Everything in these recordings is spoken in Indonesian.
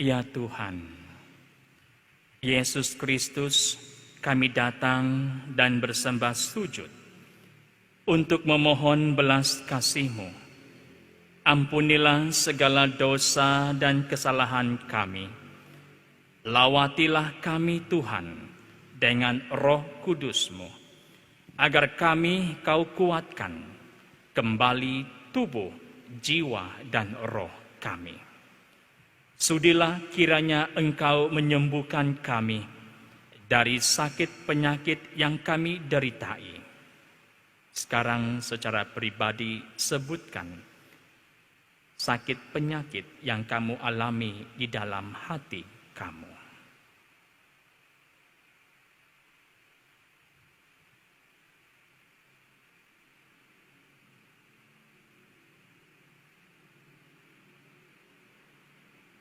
Ya Tuhan, Yesus Kristus, kami datang dan bersembah sujud untuk memohon belas kasih-Mu. Ampunilah segala dosa dan kesalahan kami. Lawatilah kami Tuhan dengan Roh Kudus-Mu, agar kami Kau kuatkan kembali tubuh, jiwa, dan roh kami. Sudilah kiranya Engkau menyembuhkan kami dari sakit penyakit yang kami deritai. Sekarang secara pribadi sebutkan sakit penyakit yang kamu alami di dalam hati kamu.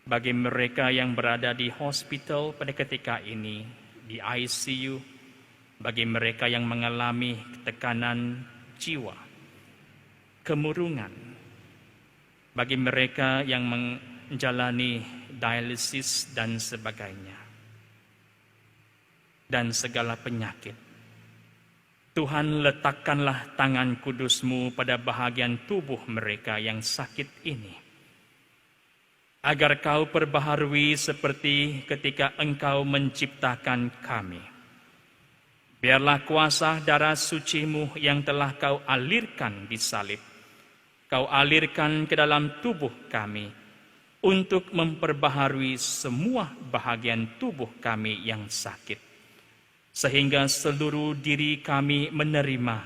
Bagi mereka yang berada di hospital pada ketika ini, di ICU, bagi mereka yang mengalami tekanan jiwa, kemurungan, bagi mereka yang menjalani dialisis dan sebagainya, dan segala penyakit. Tuhan, letakkanlah tangan kudus-Mu pada bahagian tubuh mereka yang sakit ini, agar Kau perbaharui seperti ketika Engkau menciptakan kami. Biarlah kuasa darah suci-Mu yang telah Kau alirkan di salib, Kau alirkan ke dalam tubuh kami, untuk memperbaharui semua bahagian tubuh kami yang sakit, sehingga seluruh diri kami menerima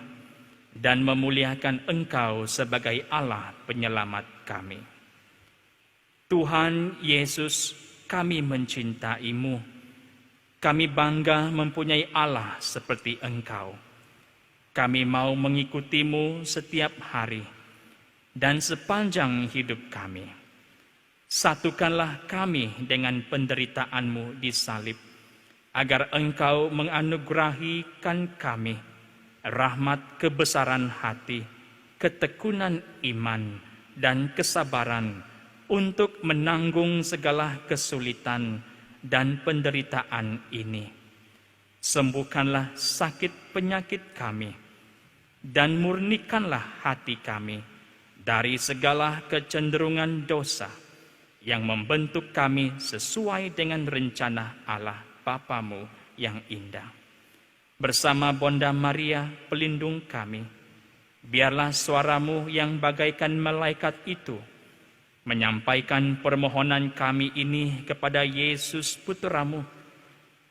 dan memuliakan Engkau sebagai Allah penyelamat kami. Tuhan Yesus, kami mencintai-Mu. Kami bangga mempunyai Allah seperti Engkau. Kami mau mengikuti-Mu setiap hari dan sepanjang hidup kami. Satukanlah kami dengan penderitaan-Mu di salib, agar Engkau menganugerahikan kami rahmat kebesaran hati, ketekunan iman, dan kesabaran untuk menanggung segala kesulitan dan penderitaan ini. Sembuhkanlah sakit penyakit kami, dan murnikanlah hati kami dari segala kecenderungan dosa yang membentuk kami sesuai dengan rencana Allah Bapamu yang indah. Bersama Bonda Maria, pelindung kami, biarlah suara-Mu yang bagaikan malaikat itu menyampaikan permohonan kami ini kepada Yesus Putra-Mu,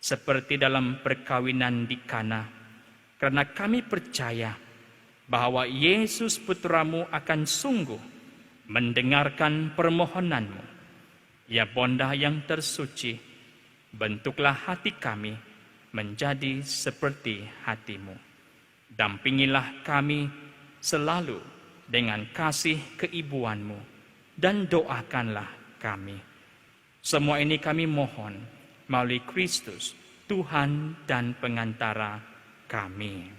seperti dalam perkawinan di Kana, karena kami percaya bahwa Yesus Putra-Mu akan sungguh mendengarkan permohonan-Mu. Ya Bonda yang tersuci, bentuklah hati kami menjadi seperti hati-Mu. Dampingilah kami selalu dengan kasih keibuan-Mu, dan doakanlah kami. Semua ini kami mohon melalui Kristus, Tuhan dan pengantara kami.